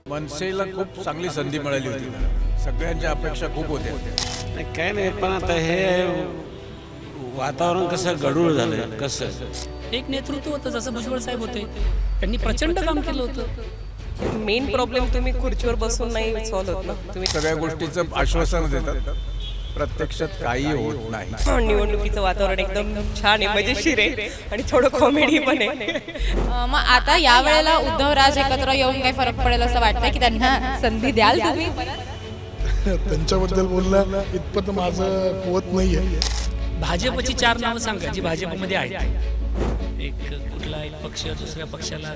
मनसेला खूप चांगली संधी मिळाली होती. सगळ्यांच्या अपेक्षा खूप होत्या. नाही काय नाही, पण आता हे वातावरण कसं गढूळ झालं. कसं एक नेतृत्व होतं, जसं भुजबळ साहेब होते, त्यांनी प्रचंड काम केलं होतं. मेन प्रॉब्लेम तुम्ही खुर्चीवर बसून नाही सॉल्व्ह होत ना. तुम्ही सगळ्या गोष्टीचं आश्वासन देतात, प्रत्यक्षात काही होत नाही. निवडणुकीचं वातावरण एकदम छान आहे, मजेशीर आहे आणि थोडं कॉमेडी पण आहे. मग आता या वेळेला उद्धवराज एकत्र येऊन काही फरक पडेल असं वाटतं की त्यांना संधी द्याल तुम्ही? त्यांच्याबद्दल बोलणं इतपत माझं कुवत नाही आहे. भाजपची 4 नावं सांगा जी भाजपमध्ये आहेत. एक कुठला एक पक्ष दुसऱ्या पक्षाला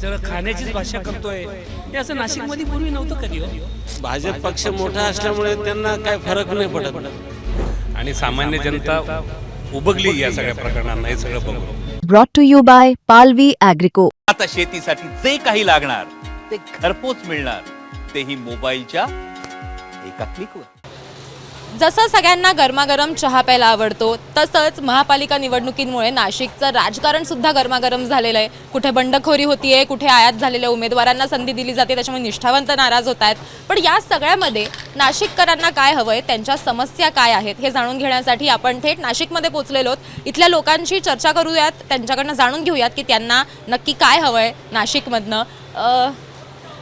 सगळं खाण्याचीच भाषा करतोय, हे असं नाशिकमध्ये पूर्वी नव्हतं कधी हो. भाजप पक्ष मोठा असल्यामुळे त्यांना काय फरक नाही पडत. आणि सामान्य जनता उबगली या सगळ्या प्रकरणांना, हे सगळं बघून. Brought to you by Palvi Agrico. आता शेतीसाठी जे काही लागणार ते घरपोच मिळणार, तेही मोबाईलच्या एका क्लिकवर. जसं सगळ्यांना गरमागरम चहा प्यायला आवडतो, तसंच महापालिका निवडणुकींमुळे नाशिकचं राजकारण सुद्धा गरमागरम झालेलं आहे. कुठे बंडखोरी होतीये, कुठे आयात झालेल्या उमेदवारांना संधी दिली जाते, त्याच्यामुळे निष्ठावंत नाराज होत आहेत. पण या सगळ्यामध्ये नाशिककरांना काय हवंय, त्यांच्या समस्या काय आहेत हे जाणून घेण्यासाठी आपण थेट नाशिकमध्ये पोहोचलेलो आहोत. इथल्या लोकांशी चर्चा करूयात, त्यांच्याकडनं जाणून घेऊयात की त्यांना नक्की काय हवंय नाशिकमधनं.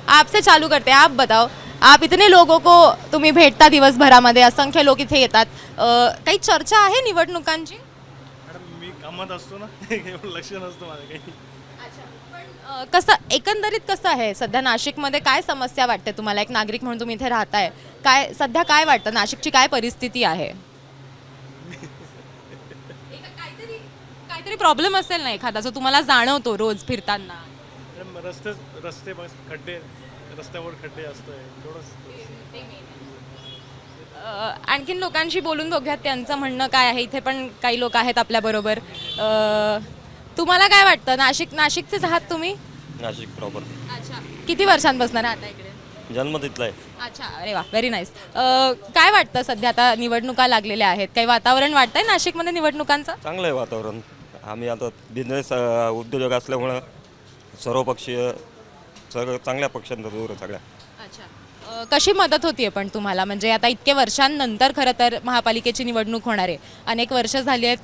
आपसे चालू करते, आप बताओ, आप इतने लोगों को तुम्ही भेटता दिवसभरामध्ये, असंख्य लोक इथे येतात, काही चर्चा आहे निवडणुकांची? मॅडम मी कामात असतो ना, एवढं लक्ष नसतं माझं काही. पण कसं एकंदरीत कसं आहे सध्या नाशिकमध्ये, काय समस्या वाटते तुम्हाला? एक नागरिक म्हणून तुम्ही इथे राहताय, काय सध्या काय वाटतं, नाशिकची काय परिस्थिती आहे? काहीतरी प्रॉब्लेम असेल ना एखादा जो तुम्हाला जाणवतो रोज फिरताना? मॅडम रस्ते बस खड्डे, रस्त्यावर खड्डे असतंय थोडंच. आणखीन लोकांशी बोलून बघूयात त्यांचं म्हणणं काय आहे. इथे पण काही लोक आहेत आपल्याबरोबर. तुम्हाला काय वाटतं, नाशिकचेच आहात तुम्ही? नाशिक प्रॉपर. अच्छा, किती वर्षांपासून राहता इकडे? जन्म तिथला आहे. अच्छा, अरे वा, व्हेरी नाईस. काय वाटतं सध्या, आता निवडणुका लागलेल्या आहेत, काही वातावरण वाटतंय नाशिकमध्ये निवडणुकांचं? चांगलं आहे वातावरण. आम्ही आता बिझनेस उद्योजक असल्यामुळं सर्वपक्षीय सगळं चांगल्या पक्षांचा दूर आहे सगळ्या. अच्छा, कशी मदत होतीये पण तुम्हाला? म्हणजे आता इतके वर्षांनंतर खरं तर महापालिकेची निवडणूक होणार आहे, अनेक वर्ष झाली आहेत,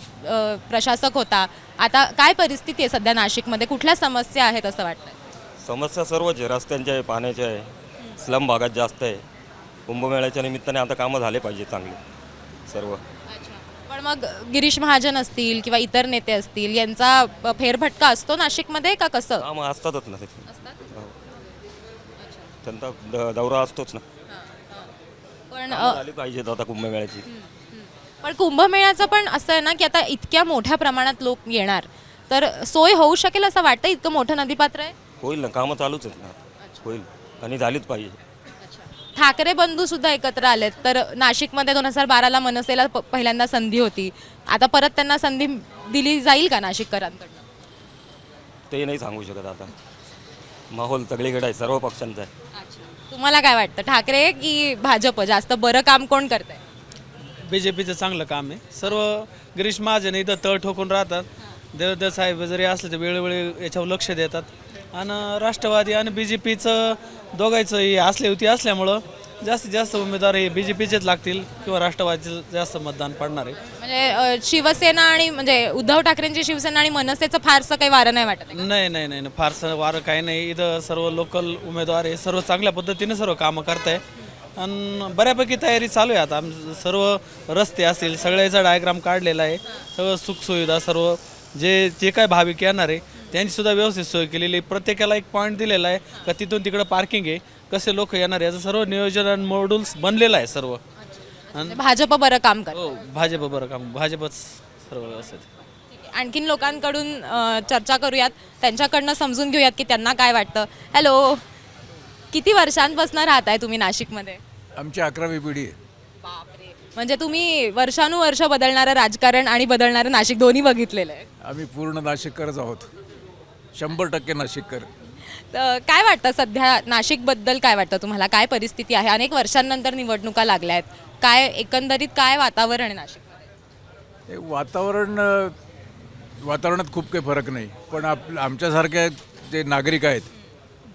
प्रशासक होता, आता काय परिस्थिती आहे सध्या नाशिकमध्ये, कुठल्या समस्या आहेत असं वाटतंय? समस्या सर्वच आहे, रस्त्यांच्या आहे, पाण्याच्या आहे, स्लम भागात जास्त आहे. कुंभमेळ्याच्या निमित्ताने आता कामं झाले पाहिजे चांगले सर्व. पण मग गिरीश महाजन असतील किंवा इतर नेते असतील, यांचा फेरफटका असतो नाशिकमध्ये का कसं? कामं असतातच ना तिथे. त्यांचा दौरा असतोच ना. पण झाली पाहिजेत आता कुंभमेळ्याची. पण कुंभमेळ्याचं पण असं आहे ना की आता इतक्या मोठ्या प्रमाणात लोक येणार, तर सोय होऊ शकेल असं वाटतं? इतकं मोठं नदीपात्र आहे. होईल ना, कामं चालूच आहेत ना, होईल आणि झालीच पाहिजे. ठाकरे बंधू सुद्धा एकत्र आलेत, तर नाशिकमध्ये 2012ला मनसेला पहिल्यांदा संधी होती, आता परत त्यांना संधी दिली जाईल का नाशिककरांकडनं? ते नाही सांगू शकत आता. माहोल सगळीकडे आहे, सर्व पक्षांचा आहे. तुम्हाला काय वाटतं, ठाकरे की भाजप जास्त बरं काम कोण करतंय? BJPचं चांगलं काम आहे. सर्व गिरीश महाजन इथं तळ ठोकून राहतात. देवदत्त साहेब जरी असले तर वेळोवेळी याच्यावर लक्ष देतात. आणि राष्ट्रवादी आणि BJPचं दोघांचं हे असली होती असल्यामुळं जास्तीत जास्त उमेदवार हे BJPचेच लागतील किंवा राष्ट्रवादीचं जास्त मतदान पडणार आहे. म्हणजे शिवसेना आणि म्हणजे उद्धव ठाकरेंची शिवसेना आणि मनसेचं फारसं काही वारं नाही वाटत? नाही फारसं वारं काही नाही. इथं सर्व लोकल उमेदवार आहे, सर्व चांगल्या पद्धतीने सर्व कामं करत आहे आणि बऱ्यापैकी तयारी चालू आहे. आता सर्व रस्ते असतील सगळ्याचा डायग्राम काढलेला आहे, सगळं सुखसुविधा, सर्व जे काय भाविक येणार आहे त्यांची सुद्धा व्यवस्थित सोय केलेली आहे. प्रत्येकाला एक पॉईंट दिलेला आहे का तिथून तिकडं पार्किंग आहे, कसे लोक येणार याचं सर्व नियोजन आणि मॉड्यूल्स बनलेलं आहे सर्व. आणि भाजप बरं काम करतं? हो, भाजप बरं काम, भाजपच सर्व व्यवस्थित. आणखीन लोकांकडून चर्चा करूयात, त्यांच्याकडनं समजून घेऊयात की त्यांना काय वाटतं. हॅलो, किती वर्षांपासून राहताय तुम्ही नाशिकमध्ये? आमची 11वी पिढी आहे. बापरे, म्हणजे तुम्ही वर्षानुवर्ष बदलणारं राजकारण आणि बदलणारं नाशिक दोन्ही बघितलेलं आहे. आम्ही पूर्ण नाशिककरच आहोत, 100% नाशिककर. तर काय वाटतं सध्या नाशिकबद्दल, काय वाटतं तुम्हाला, काय परिस्थिती आहे? अनेक वर्षांनंतर निवडणुका लागल्या आहेत, काय एकंदरीत काय वातावरण आहे नाशिकमध्ये? वातावरणात खूप काही फरक नाही, पण आमच्यासारखे जे नागरिक आहेत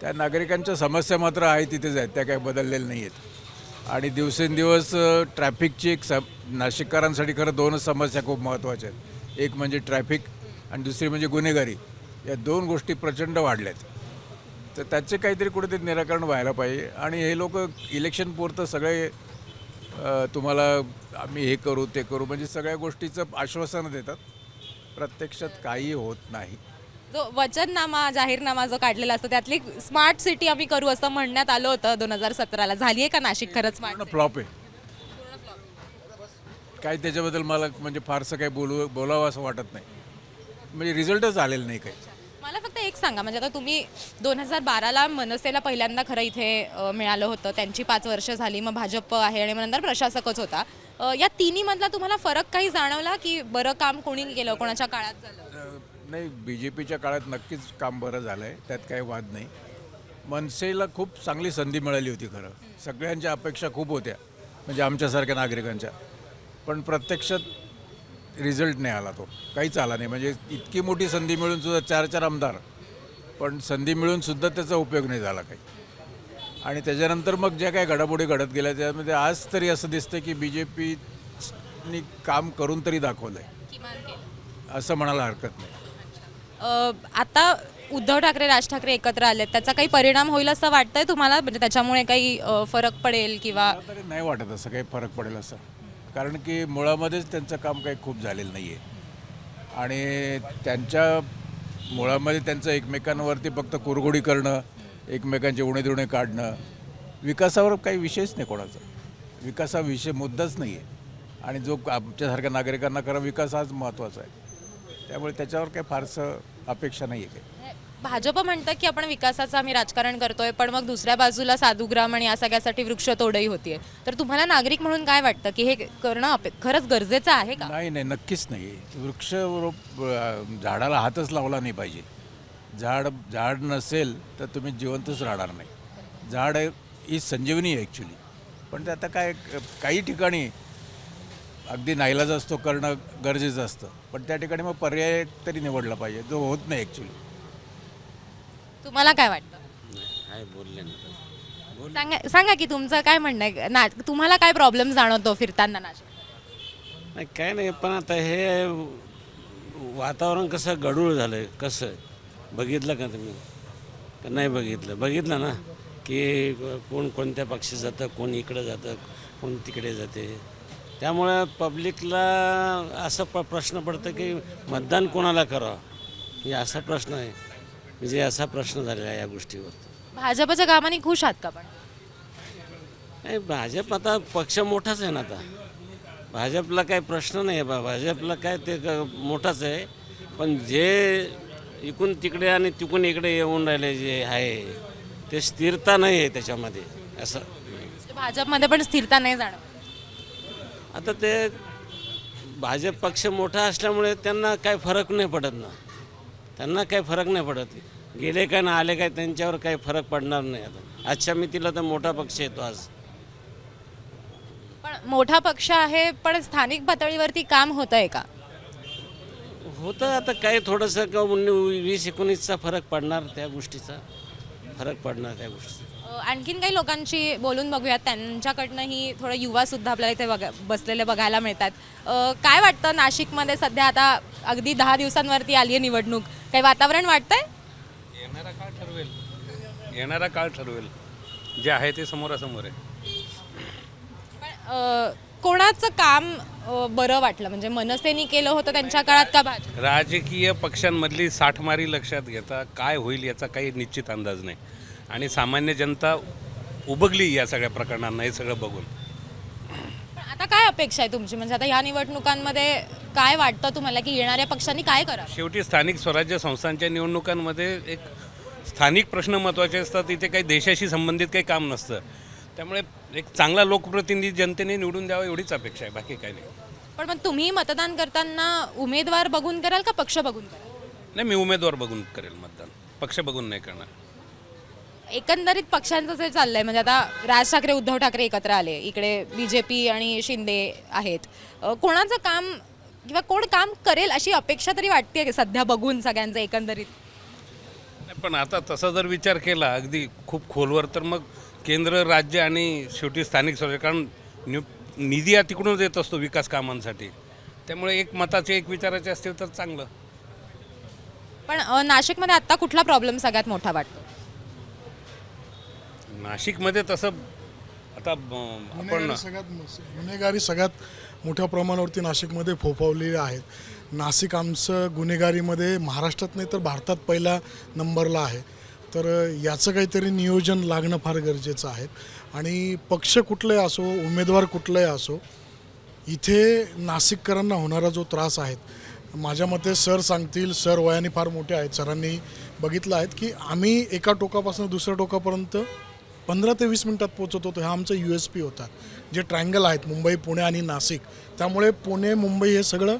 त्या नागरिकांच्या समस्या मात्र आहे तिथेच आहेत, त्या काही बदललेल्या नाही आहेत. आणि दिवसेंदिवस ट्रॅफिकची एक नाशिककरांसाठी खरं दोनच समस्या खूप महत्त्वाच्या आहेत. एक म्हणजे ट्रॅफिक आणि दुसरी म्हणजे गुन्हेगारी. या दोन गोष्टी प्रचंड वाढल्यात. तर त्याचे काहीतरी कुठेतरी निराकरण व्हायला पाहिजे. आणि हे लोक इलेक्शन पुरतं सगळे तुम्हाला आम्ही हे करू ते करू म्हणजे सगळ्या गोष्टीचं आश्वासनं देतात, प्रत्यक्षात काही होत नाही. जो वचननामा जाहीरनामा जो काढलेला असतो त्यातली स्मार्ट सिटी आम्ही करू असं म्हणण्यात आलं होतं 2017ला. झाली आहे का नाशिक खरंच स्मार्ट? फ्लॉप आहे. काय त्याच्याबद्दल मला म्हणजे फारसं काही बोलावं असं वाटत नाही. म्हणजे रिझल्टच आलेलं नाही काही. मला फक्त एक सांगा, म्हणजे आता तुम्ही 2012ला मनसेला पहिल्यांदा खरं इथे मिळालं होतं, त्यांची 5 वर्ष झाली, मग भाजप आहे आणि मग नंतर प्रशासकच होता. या तिन्हीमधला तुम्हाला फरक काही जाणवला की बरं काम कोणी केलं, कोणाच्या काळात झालं? नाही, BJPच्या काळात नक्कीच काम बरं झालं आहे, त्यात काही वाद नाही. मनसेला खूप चांगली संधी मिळाली होती खरं. सगळ्यांच्या अपेक्षा खूप होत्या, म्हणजे आमच्यासारख्या नागरिकांच्या. पण प्रत्यक्षात रिझल्ट नाही आला, तो काहीच आला नाही. म्हणजे इतकी मोठी संधी मिळूनसुद्धा 4 आमदार, पण संधी मिळूनसुद्धा त्याचा उपयोग नाही झाला काही. आणि त्याच्यानंतर मग ज्या काही घडामोडी घडत गेल्या त्यामध्ये आज तरी असं दिसतं की BJPनी काम करून तरी दाखवलं आहे असं म्हणायला हरकत नाही. आता उद्धव ठाकरे राज ठाकरे एकत्र आले, त्याचा काही परिणाम होईल असं वाटतंय तुम्हाला? म्हणजे त्याच्यामुळे काही फरक पडेल किंवा? तरी नाही वाटत असं काही फरक पडेल असं, कारण की मुळामध्येच त्यांचं काम काही खूप झालेलं नाही आहे. आणि त्यांच्या मुळामध्ये त्यांचं एकमेकांवरती फक्त कुरघोडी करणं, एकमेकांचे उणेदुणे काढणं, विकासावर काही विषयच नाही कोणाचा. विकास हा विषय मुद्दाच नाही आहे. आणि जो आमच्यासारख्या नागरिकांना खरा विकास हाच महत्त्वाचा आहे. त्यामुळे त्याच्यावर काही फारसं अपेक्षा नाही आहे काही. भाजप म्हणतं की आपण विकासाचं आम्ही राजकारण करतोय, पण मग दुसऱ्या बाजूला साधुग्राम आणि या सगळ्यासाठी वृक्षतोडही होतीये. तर तुम्हाला नागरिक म्हणून काय वाटतं की हे करणं खरंच गरजेचं आहे का? नाही नाही, नक्कीच नाही. झाडाला हातच लावला नाही पाहिजे. झाड नसेल तर तुम्ही जिवंतच राहणार नाही. झाड ही संजीवनी आहे ॲक्च्युली. पण ते आता काय काही ठिकाणी अगदी नाईलाज असतो, करणं गरजेचं असतं. पण त्या ठिकाणी मग पर्याय तरी निवडला पाहिजे, जो होत नाही ॲक्च्युली. तुम्हाला काय वाटतं? काय बोलले ना, सांगा की तुमचं काय म्हणणं आहे. तुम्हाला काय प्रॉब्लेम जाणवतो फिरताना नाशिक? नाही काय नाही, पण आता हे वातावरण कसं गढूळ झालं आहे. कसं बघितलं का तुम्ही? का नाही बघितलं? बघितलं ना की कोण कोणत्या पक्षी जातं, कोण इकडं जातं, कोण तिकडे जाते. त्यामुळे पब्लिकला असं प्रश्न पडतं की मतदान कोणाला करावं, हे असा प्रश्न आहे. म्हणजे असा प्रश्न झालेला आहे या गोष्टीवर. भाजपच्या कामाने खुश आहात का? पण नाही, भाजप आता पक्ष मोठाच आहे ना. आता भाजपला काही प्रश्न नाही आहे. भाजपला काय ते मोठाच आहे. पण जे इकडून तिकडे आणि तिकडून इकडे येऊन राहिले जे आहे ते स्थिरता नाही आहे त्याच्यामध्ये. असं भाजपमध्ये पण स्थिरता नाही जाणवत. आता ते भाजप पक्ष मोठा असल्यामुळे त्यांना काय फरक नाही पडत ना. त्यांना काही फरक नाही पडत. गेले काय ना आले काय त्यांच्यावर काही फरक पडणार नाही. आता आजच्या मितीला तर मोठा पक्ष येतो आज. पण मोठा पक्ष आहे, पण स्थानिक पातळीवरती काम होत आहे का? होतं आता काही थोडंसं 20-19चा फरक पडणार, त्या गोष्टीचा फरक पडणार त्या गोष्टीचा. आणखीन काही लोकांशी बोलून बघूयात. त्यांच्याकडनंही थोडं युवासुद्धा आपल्याला इथे बसलेले बघायला मिळतात. काय वाटतं नाशिकमध्ये सध्या आता अगदी 10 दिवसांवरती आली आहे निवडणूक, काही वातावरण वाटतंय? येणारा काळ ठरवेल. जे आहे ते समोरासमोर आहे. पण कोणाचं काम बरं वाटलं? म्हणजे मनसेनी केलं होतं त्यांच्या काळात का भाजप? राजकीय पक्षांमधली साठमारी लक्षात घेता काय होईल याचा काही निश्चित अंदाज नाही. आणि सामान्य जनता उबगली या सगळ्या प्रकरणांना हे सगळं बघून. आता काय अपेक्षा आहे तुमची? म्हणजे आता ह्या निवडणुकांमध्ये काय वाटतं तुम्हाला की येणाऱ्या पक्षांनी काय करावं? शेवटी स्थानिक स्वराज्य संस्थांच्या निवडणुकांमध्ये एक स्थानिक प्रश्न महत्त्वाचे असतात. इथे काही देशाशी संबंधित काही काम नसतं. त्यामुळे एक चांगला लोकप्रतिनिधी जनतेने निवडून द्यावा एवढीच अपेक्षा आहे, बाकी काही नाही. पण मग तुम्ही मतदान करताना उमेदवार बघून कराल का पक्ष बघून कराल? नाही, मी उमेदवार बघून करेल मतदान, पक्ष बघून नाही करणार. एकंदरीत पक्षांचं जे चाललंय, म्हणजे आता राज ठाकरे उद्धव ठाकरे एकत्र आले, इकडे BJP आणि शिंदे आहेत. कोणाचं काम किंवा कोण काम करेल अशी अपेक्षा तरी वाटते सध्या बघून सगळ्यांचं एकंदरीत? पण आता तसा जर विचार केला अगदी खूप खोलवर तर मग केंद्र राज्य आणि शेवटी स्थानिक स्वराज्य, कारण निधी हा तिकडूनच येत असतो विकास कामांसाठी. त्यामुळे एक मताचे एक विचाराचे असतील तर चांगलं. पण नाशिकमध्ये आत्ता कुठला प्रॉब्लेम सगळ्यात मोठा वाटतो? नाशिकमध्ये तसं आता आपण गुन्हेगारी सगळ्यात मोठ्या प्रमाणावरती नाशिकमध्ये फोफावलेली आहेत. नाशिक आमचं गुन्हेगारीमध्ये महाराष्ट्रात नाही तर भारतात पहिला नंबरला आहे. तर याचं काहीतरी नियोजन लागणं फार गरजेचं आहे. आणि पक्ष कुठलाही असो, उमेदवार कुठलाही असो, इथे नाशिककरांना होणारा जो त्रास आहे, माझ्या मते सर सांगतील, सर वयाने फार मोठे आहेत, सरांनी बघितलं आहेत की आम्ही एका टोकापासून दुसऱ्या टोकापर्यंत 15 ते 20 मिनटात पोचत होतो. हा आमचा USP होता. जे ट्रायंगल आहेत मुंबई, पुणे आणि नाशिक, त्यामुळे पुणे मुंबई हे सगळं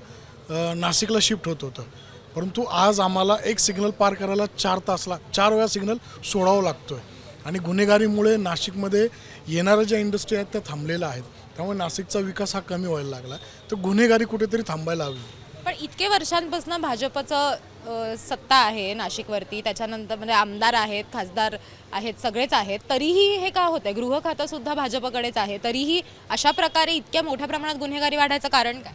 नाशिकला शिफ्ट होत होतं. परंतु आज आम्हाला एक सिग्नल पार करायला 4 वेळा सिग्नल सोडावं लागतो आहे. आणि गुन्हेगारीमुळे नाशिकमध्ये येणाऱ्या ज्या इंडस्ट्री आहेत त्या थांबलेल्या आहेत. त्यामुळे नाशिकचा विकास हा कमी व्हायला लागला. तर गुन्हेगारी कुठेतरी थांबायला हवी. पण इतके वर्षांपासून भाजपचं सत्ता आहे नाशिकवरती, त्याच्यानंतर म्हणजे आमदार आहेत, खासदार आहेत, सगळेच आहेत, तरीही हे का होतंय? गृह खातं सुद्धा भाजपकडेच आहे, तरीही अशा प्रकारे इतक्या मोठ्या प्रमाणात गुन्हेगारी वाढायचं कारण काय?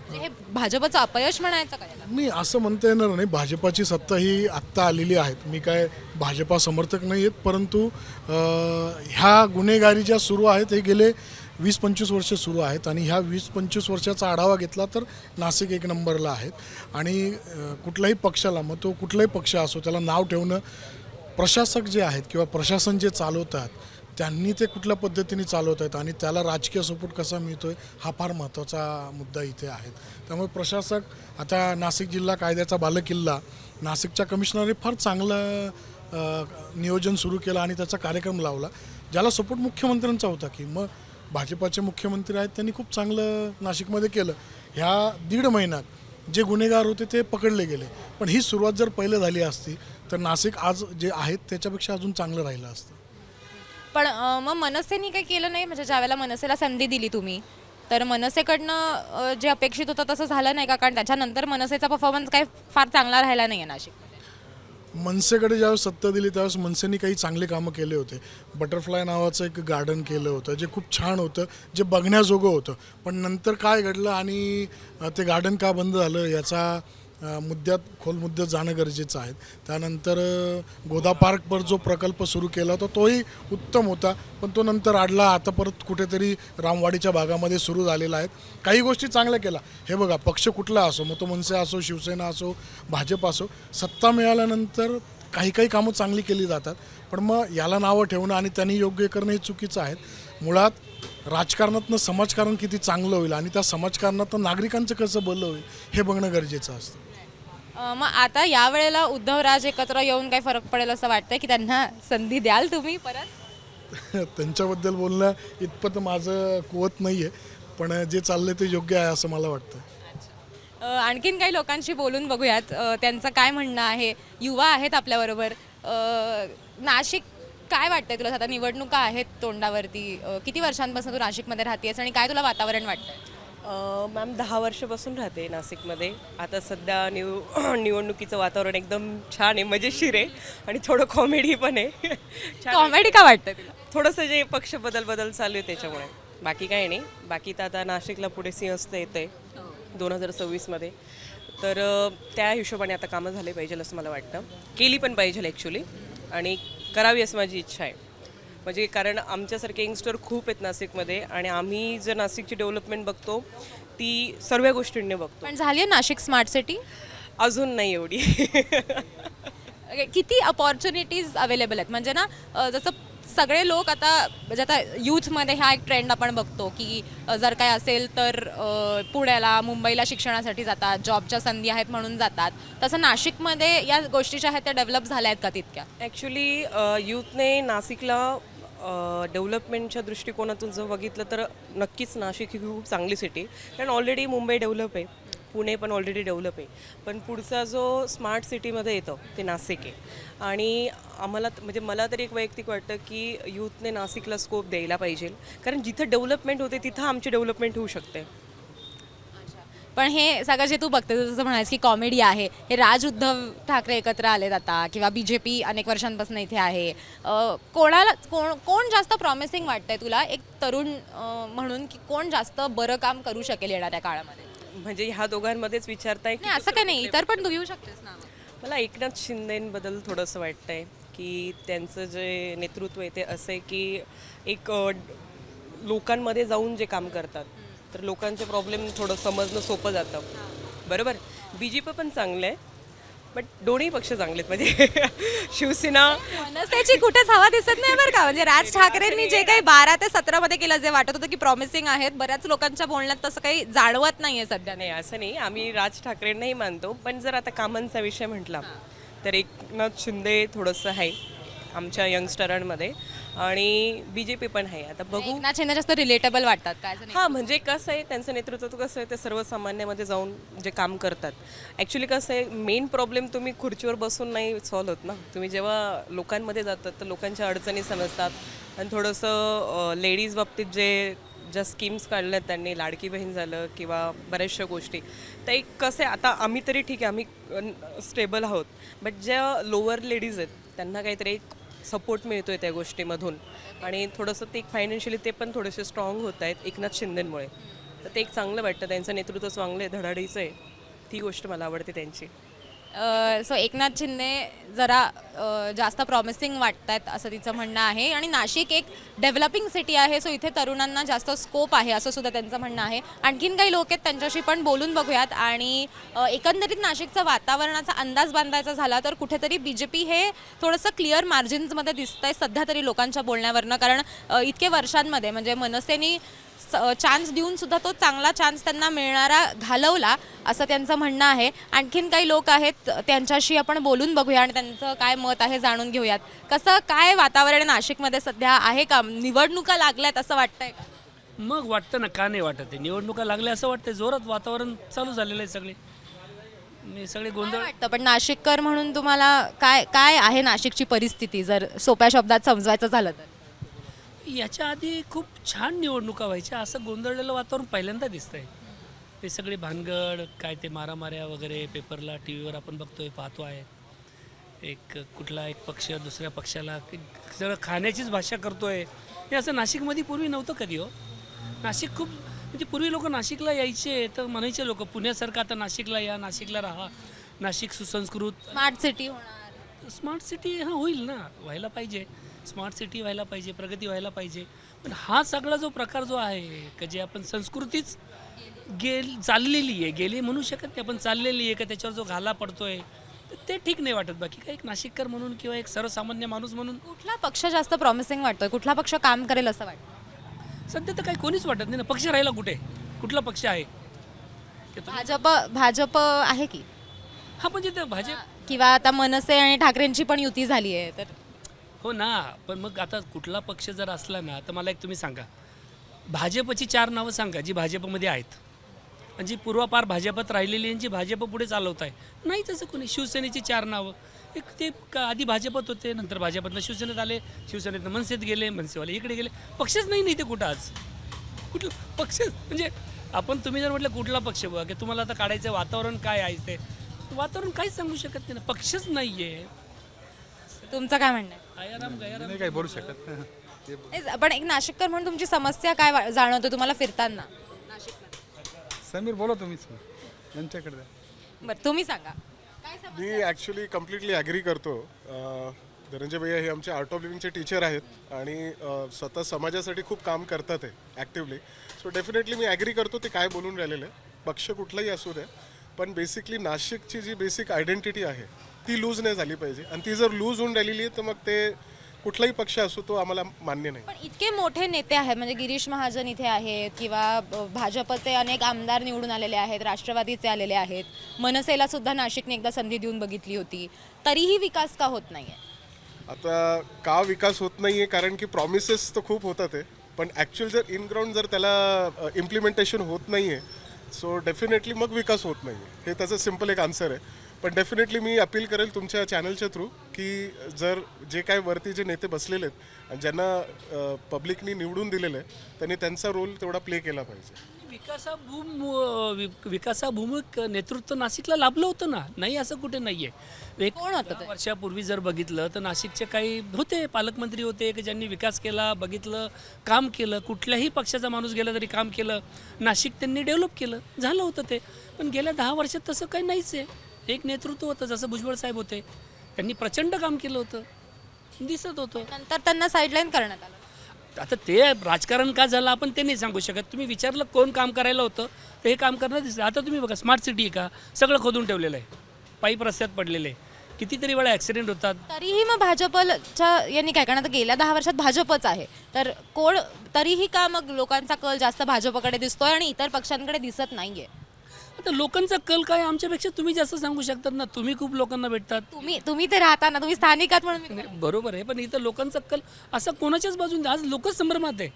म्हणजे हे भाजपचं अपयश म्हणायचं काय? मी असं म्हणता येणार नाही. भाजपाची सत्ता ही आत्ता आलेली आहेत. मी काय भाजपा समर्थक नाही आहेत, परंतु ह्या गुन्हेगारी ज्या सुरू आहेत हे गेले 20-25 वर्ष सुरू आहेत. आणि ह्या 20-25 वर्षाचा आढावा घेतला तर नाशिक एक नंबरला आहेत. आणि कुठल्याही पक्षाला, मग तो कुठलाही पक्ष असो, त्याला नाव ठेवणं, प्रशासक जे आहेत किंवा प्रशासन जे चालवतात त्यांनी ते कुठल्या पद्धतीने चालवत आहेत आणि त्याला राजकीय सपोर्ट कसा मिळतो आहे हा फार महत्त्वाचा मुद्दा इथे आहे. त्यामुळे प्रशासक, आता नाशिक जिल्हा कायद्याचा बालेकिल्ला, नाशिकच्या कमिशनरने फार चांगलं नियोजन सुरू केलं आणि त्याचा कार्यक्रम लावला, ज्याला सपोर्ट मुख्यमंत्र्यांचा होता. की मग भाजपाचे मुख्यमंत्री आहेत, त्यांनी खूप चांगलं नाशिकमध्ये केलं. ह्या 1.5 महिन्यात जे गुन्हेगार होते ते पकडले गेले. पण ही सुरुवात जर पहिलं झाली असती तर नाशिक आज जे आहेत त्याच्यापेक्षा अजून चांगलं राहिलं असतं. पण मग मनसेनी काही केलं नाही? म्हणजे ज्यावेळेला मनसेला संधी दिली तुम्ही, तर मनसेकडनं जे अपेक्षित होतं तसं झालं नाही का? कारण त्याच्यानंतर मनसेचा परफॉर्मन्स काही फार चांगला राहिला नाही आहे नाशिकमध्ये. मनसेकडे ज्यावेळेस सत्ता दिली त्यावेळेस मनसेने काही चांगले कामं केले होते. बटरफ्लाय नावाचं एक गार्डन केलं होतं जे खूप छान होतं, जे बघण्याजोगं होतं. पण नंतर काय घडलं आणि ते गार्डन का बंद झालं याचा खोल मुद्द्यात जाणं गरजेचं आहे. त्यानंतर गोदा पार्कवर जो प्रकल्प सुरू केला होता तोही उत्तम होता, पण तो नंतर अडला. आता परत कुठेतरी रामवाडीच्या भागामध्ये सुरू झालेला आहे. काही गोष्टी चांगल्या केल्या. हे बघा, पक्ष कुठला असो, मग तो मनसे असो, शिवसेना असो, भाजप असो, सत्ता मिळाल्यानंतर काही कामं चांगली केली जातात. पण मग याला नावं ठेवणं आणि त्यांनी योग्य करणं हे चुकीचं आहे. मुळात राजकारणातनं समाजकारण किती चांगलं होईल आणि त्या समाजकारणातनं नागरिकांचं कसं भलं होईल हे बघणं गरजेचं असतं. मग आता यावेळेला उद्धवराज एकत्र येऊन काही फरक पडेल असं वाटतंय की त्यांना संधी द्याल तुम्ही परत? त्यांच्याबद्दल बोलणं इतपत माझं कुवत नाही आहे, पण जे चाललंय ते योग्य आहे असं मला वाटतं. आणखीन काही लोकांशी बोलून बघूयात त्यांचं काय म्हणणं आहे. युवा आहेत आपल्याबरोबर. नाशिक काय वाटतंय तुला? आता निवडणुका आहेत तोंडावरती. किती वर्षांपासून तू नाशिकमध्ये राहतेस आणि काय तुला वातावरण वाटतंय? मॅम 10 वर्षापासून राहते नाशिकमध्ये. आता सध्या निवडणुकीचं वातावरण एकदम छान आहे, मजेशीर आहे आणि थोडं कॉमेडी पण आहे. कॉमेडी का वाटतं तुला? थोडंसं जे पक्ष बदल चालू आहे त्याच्यामुळे, बाकी काही नाही. बाकी तर आता नाशिकला पुढे सिंहस्थ येतं आहे 2026मध्ये, तर त्या हिशोबाने आता कामं झाले पाहिजे असं मला वाटतं. केली पण पाहिजे ॲक्च्युली, आणि करावी असं माझी इच्छा आहे. म्हणजे कारण आमच्यासारखे यंगस्टर खूप आहेत नाशिकमध्ये आणि आम्ही जर नाशिकची डेव्हलपमेंट बघतो ती सर्व गोष्टींनी बघतो. पण झाली आहे नाशिक स्मार्ट सिटी? अजून नाही एवढी. किती अपॉर्च्युनिटीज अवेलेबल आहेत? म्हणजे ना जसं सगळे लोक आता, म्हणजे आता यूथमध्ये हा एक ट्रेंड आपण बघतो की जर काय असेल तर पुण्याला, मुंबईला शिक्षणासाठी जातात, जॉबच्या संधी आहेत म्हणून जातात. तसं नाशिकमध्ये या गोष्टी ज्या आहेत त्या डेव्हलप झाल्या आहेत का तितक्या? ॲक्च्युली यूथने नाशिकला डेव्हलपमेंटच्या दृष्टिकोनातून जर बघितलं तर नक्कीच नाशिक ही खूप चांगली सिटी आहे. कारण ऑलरेडी मुंबई डेव्हलप आहे, पुणे पण ऑलरेडी डेव्हलप आहे, पण पुढचा जो स्मार्ट सिटीमध्ये येतं ते नाशिक आहे. आणि आम्हाला म्हणजे मला तरी एक वैयक्तिक वाटतं की यूथने नाशिकला स्कोप द्यायला पाहिजे, कारण जिथं डेव्हलपमेंट होते तिथं आमची डेव्हलपमेंट होऊ शकते. पण हे सगळं जे तू बघते जसं म्हणायचं की कॉमेडी आहे, हे राज उद्धव ठाकरे एकत्र आलेत आता किंवा BJP अनेक वर्षांपासून इथे आहे, कोण जास्त प्रॉमिसिंग वाटतंय तुला एक तरुण म्हणून की कोण जास्त बरं काम करू शकेल येणाऱ्या काळामध्ये? म्हणजे ह्या दोघांमध्येच विचारताय की नाही असं काही नाही, इतर पण तू घेऊ शकतेस ना. मला एकनाथ शिंदेबद्दल थोडंसं वाटतंय की त्यांचं जे नेतृत्व आहे ते असं आहे की एक लोकांमध्ये जाऊन जे काम करतात तर लोकांचे प्रॉब्लेम थोडं समजणं सोपं जातं. बरोबर. BJP पण चांगलं आहे, बट दोन्ही पक्ष चांगले आहेत. म्हणजे शिवसेना मनसेची कुठेच हवा दिसत नाही बरं का. म्हणजे राज ठाकरेंनी जे काही 12 ते 17 मध्ये केलं, जे वाटत होतं की प्रॉमिसिंग आहेत, बऱ्याच लोकांच्या बोलण्यात तसं काही जाणवत नाहीये सध्या. नाही असं नाही, आम्ही राज ठाकरेंनाही मानतो, पण जर आता कामांचा विषय म्हटला तर एकनाथ शिंदे थोडंसं आहे आमच्या यंगस्टरांमध्ये आणि BJP पण आहे. आता बघू. एकनाथ शिंदे जास्त रिलेटेबल वाटतात काय? हां, म्हणजे कसं आहे त्यांचं नेतृत्व कसं आहे ते सर्वसामान्यामध्ये जाऊन जे काम करतात. ॲक्च्युली कसं आहे मेन प्रॉब्लेम तुम्ही खुर्चीवर बसून नाही सॉल्व्ह होत ना. तुम्ही जेव्हा लोकांमध्ये जातात तर लोकांच्या अडचणी समजतात आणि थोडंसं लेडीज बाबतीत ज्या स्कीम्स काढल्यात त्यांनी, लाडकी बहीण झालं किंवा बऱ्याचशा गोष्टी, तर एक कसं आहे आता आम्ही तरी ठीक आहे आम्ही स्टेबल आहोत, बट ज्या लोअर लेडीज आहेत त्यांना काहीतरी एक सपोर्ट मिळतो आहे त्या गोष्टीमधून आणि थोडंसं ते फायनान्शियली ते पण थोडेसे स्ट्रॉंग होत आहेत एकनाथ शिंदेंमुळे. तर ते एक चांगलं वाटतं, त्यांचं नेतृत्व चांगलं आहे, धडाडीचं आहे, ती गोष्ट मला आवडते त्यांची. सो एकनाथ शिंदे जरा जास्त प्रॉमिसिंग वाटत आहेत असं तिचं म्हणणं आहे. आणि नाशिक एक डेव्हलपिंग सिटी आहे, सो इथे तरुणांना जास्त स्कोप आहे असं सुद्धा त्यांचं म्हणणं आहे. आणखीन काही लोक आहेत त्यांच्याशी पण बोलून बघूयात. आणि एकंदरीत नाशिकचं वातावरणाचा अंदाज बांधायचा झाला तर कुठेतरी BJP हे थोडंसं क्लिअर मार्जिन्समध्ये दिसतंय सध्या तरी लोकांच्या बोलण्यावरनं. कारण इतके वर्षांमध्ये म्हणजे मनसेनी चान्स देऊन सुद्धा तो चांगला चान्स त्यांना मिळणारा घालवला असं त्यांचं म्हणणं आहे. आणखीन काही लोक आहेत त्यांच्याशी आपण बोलून बघूया आणि त्यांचं काय मत आहे जाणून घेऊयात. कसं काय वातावरण नाशिकमध्ये सध्या आहे का? निवडणुका लागल्यात असं वाटतंय का? मग वाटतं ना, का नाही वाटत आहे? निवडणुका लागल्या असं वाटतं, जोरात वातावरण चालू झालेलं आहे, सगळे गोंधळ वाटतं. पण नाशिककर म्हणून तुम्हाला काय आहे नाशिकची परिस्थिती जर सोप्या शब्दात समजवायचं झालं तर? याच्या आधी खूप छान निवडणुका व्हायच्या, असं गोंधळलेलं वातावरण पहिल्यांदा दिसतंय. ते सगळे भानगड काय ते मारामाऱ्या वगैरे पेपरला TV वर आपण पाहतो आहे. कुठला एक पक्ष दुसऱ्या पक्षाला सगळं खाण्याचीच भाषा करतोय. हे असं नाशिकमध्ये पूर्वी नव्हतं कधी हो. नाशिक खूप म्हणजे पूर्वी लोक नाशिकला यायचे तर म्हणायचे लोक पुण्यासारखं आता नाशिकला या, नाशिकला राहा, नाशिक सुसंस्कृत स्मार्ट सिटी होणार. स्मार्ट सिटी होईल ना, व्हायला पाहिजे, स्मार्ट सिटी व्हायला पाहिजे, प्रगती व्हायला पाहिजे. पण हा सगळा जो प्रकार जो आहे की जे आपण संस्कृतीच चाललेली आहे, गेली म्हणू शकत नाही आपण, चाललेली आहे का त्याच्यावर जो घाला पडतोय तर ते ठीक नाही वाटत. बाकी काय एक नाशिककर म्हणून किंवा एक सर्वसामान्य माणूस म्हणून कुठला पक्ष जास्त प्रॉमिसिंग वाटतोय? कुठला पक्ष काम करेल असं वाटतं? सध्या तर काही कोणीच वाटत नाही ना. पक्ष राहिला कुठे? कुठला पक्ष आहे? भाजप आहे की? हा म्हणजे ते भाजप किंवा आता मनसे आणि ठाकरेंची पण युती झाली आहे तर हो ना. पण मग आता कुठला पक्ष जर असला ना तर मला एक तुम्ही सांगा, भाजपची 4 नावं सांगा जी भाजपमध्ये आहेत आणि जी पूर्वापार भाजपात राहिलेली आणि जी भाजप पुढे चालवत आहे. नाही तसं कोणी. शिवसेनेची 4 नावं, एक ते आधी भाजपात होते, नंतर भाजपातनं शिवसेनेत आले, शिवसेनेतनं मनसेत गेले, मनसेवाले इकडे गेले. पक्षच नाही ते कुठं आज. कुठलं पक्ष म्हणजे तुम्ही जर म्हटलं कुठला पक्ष बघा की तुम्हाला आता काढायचं वातावरण काय आहे, ते वातावरण काहीच सांगू शकत नाही ना. पक्षच नाही आहे. तुमचं काय म्हणणं आहे? नाही काही बोलू शकत. पण एक नाशिककर म्हणून तुमची समस्या काय जाणवते तुम्हाला फिरताना? समीर बोला तुम्हीच यांच्याकडे. बरं तुम्ही सांगा. मी ॲक्च्युली कम्प्लिटली ॲग्री करतो. धनंजय भैया हे आमचे आर्ट ऑफ लिव्हिंगचे टीचर आहेत आणि स्वतः समाजासाठी खूप काम करतात आहे ॲक्टिवली. सो डेफिनेटली मी ॲग्री करतो ते काय बोलून राहिलेलं आहे. पक्ष कुठलाही असू द्या, पण बेसिकली नाशिकची जी बेसिक आयडेंटिटी आहे ती लूज नाही झाली पाहिजे. आणि ती जर लूज होऊन राहिलेली आहे तर मग ते कुठलाही पक्ष असो तो आम्हाला मान्य नाही. पण इतके मोठे नेते आहेत म्हणजे गिरीश महाजन इथे आहेत किंवा भाजपचे अनेक आमदार निवडून आलेले आहेत, राष्ट्रवादीचे आलेले आहेत, मनसेला सुद्धा नाशिकने एकदा संधी देऊन बघितली होती, तरीही विकास का होत नाही आहे? आता का विकास होत नाही आहे? कारण की प्रॉमिसेस तर खूप होतात आहे, पण ॲक्च्युअल जर इन ग्राउंड जर त्याला इम्प्लिमेंटेशन होत नाही आहे सो डेफिनेटली मग विकास होत नाही आहे. हे त्याचं सिम्पल एक आन्सर आहे. पण डेफिनेटली मी अपील करेल तुमच्या चॅनलच्या थ्रू की जर जे काय वरती जे नेते बसलेले आहेत आणि ज्यांना पब्लिकनी निवडून दिलेलं आहे त्यांनी त्यांचा रोल तेवढा प्ले केला पाहिजे. विकासाभिमुख नेतृत्व नाशिकला लाभलं होतं ना, नाही असं कुठे नाही आहे. कोण होतं ते? 10 वर्षापूर्वी जर बघितलं तर नाशिकचे काही होते पालकमंत्री होते की ज्यांनी विकास केला, बघितलं, काम केलं. कुठल्याही पक्षाचा माणूस गेला तरी काम केलं. नाशिक त्यांनी डेव्हलप केलं, झालं होतं ते. पण गेल्या 10 वर्षात तसं काही नाहीच आहे. एक नेतृत्व होतं, जसं भुजबळ साहेब होते, त्यांनी प्रचंड काम केलं होतं, दिसत होतं. नंतर त्यांना साईडलाईन करण्यात आलं. आता ते राजकारण का झालं आपण ते नाही सांगू शकत. तुम्ही विचारलं कोण काम करायला होतं तर हे काम करणं दिसतं. आता तुम्ही बघा स्मार्ट सिटी आहे का, सगळं खोदून ठेवलेलं आहे, पाईप रस्त्यात पडलेले आहे, कितीतरी वेळा ॲक्सिडेंट होतात. तरीही मग भाजपच्या यांनी काय करणार, गेल्या 10 वर्षात भाजपच आहे तर कोण, तरीही का मग लोकांचा कल जास्त भाजपकडे दिसतोय आणि इतर पक्षांकडे दिसत नाहीये? आता लोकांचा कल काय आमच्यापेक्षा तुम्ही जास्त सांगू शकतात ना, तुम्ही खूप लोकांना भेटतात. तुम्ही ते राहता ना, तुम्ही स्थानिक आहात म्हणून मी- नाही, बरोबर आहे, पण इथं लोकांचा कल असा कोणाच्याच बाजून आज लोकच संभ्रमात आहे.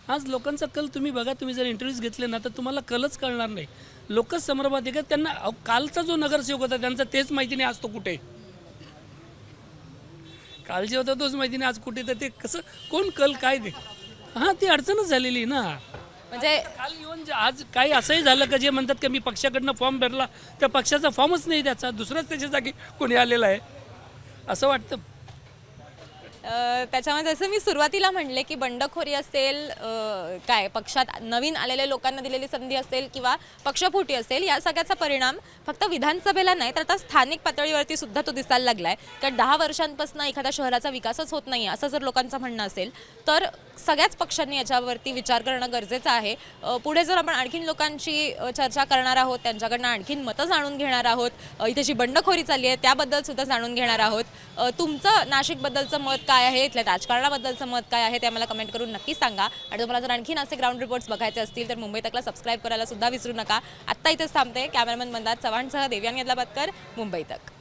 आज लोकांचा कल तुम्ही बघा, तुम्ही जर इंटरव्ह्यूज घेतले ना तर तुम्हाला कलच कळणार नाही. लोकच संभ्रमात आहे का त्यांना कालचा जो नगरसेवक होता त्यांचा तेच माहिती नाही आज तो कुठे, काल जे होता तोच माहिती नाही आज कुठे. तर ते कसं कोण कल काय ते, हां ती अडचणच झालेली आहे ना. म्हणजे काल येऊन आज काही असंही झालं का जे म्हणतात की मी पक्षाकडनं फॉर्म भरला त्या पक्षाचा फॉर्मच नाही, त्याचा दुसराच त्याच्या जागी कोणी आलेला आहे असं वाटतं. त्याच्यामध्ये जसं मी सुरुवातीला म्हणले की बंडखोरी असेल, काय पक्षात नवीन आलेल्या लोकांना दिलेली संधी असेल किंवा पक्षफुटी असेल, या सगळ्याचा परिणाम फक्त विधानसभेला नाही तर आता स्थानिक पातळीवरती सुद्धा तो दिसायला लागला आहे. कारण 10 वर्षांपासून एखाद्या शहराचा विकासच होत नाही असं जर लोकांचं म्हणणं असेल तर सगळ्याच पक्षांनी याच्यावरती विचार करणं गरजेचं आहे. पुढे जर आपण आणखीन लोकांची चर्चा करणार आहोत, त्यांच्याकडनं आणखीन मतं जाणून घेणार आहोत, इथे जी बंडखोरी चालली आहे त्याबद्दल सुद्धा जाणून घेणार आहोत. तुमचं नाशिकबद्दलचं मत काय आहे, इथल्या राजकारणाबद्दलचं मत काय आहे ते आम्हाला कमेंट करून नक्की सांगा. आणि तुम्हाला जर आणखीन असे ग्राउंड रिपोर्ट्स बघायचे असतील तर मुंबई तकला सबस्क्राईब करायला सुद्धा विसरू नका. आत्ता इथेच थांबते. कॅमेरामन मंदार चव्हाणसह देव्यानी अदलाबादकर, मुंबई तक.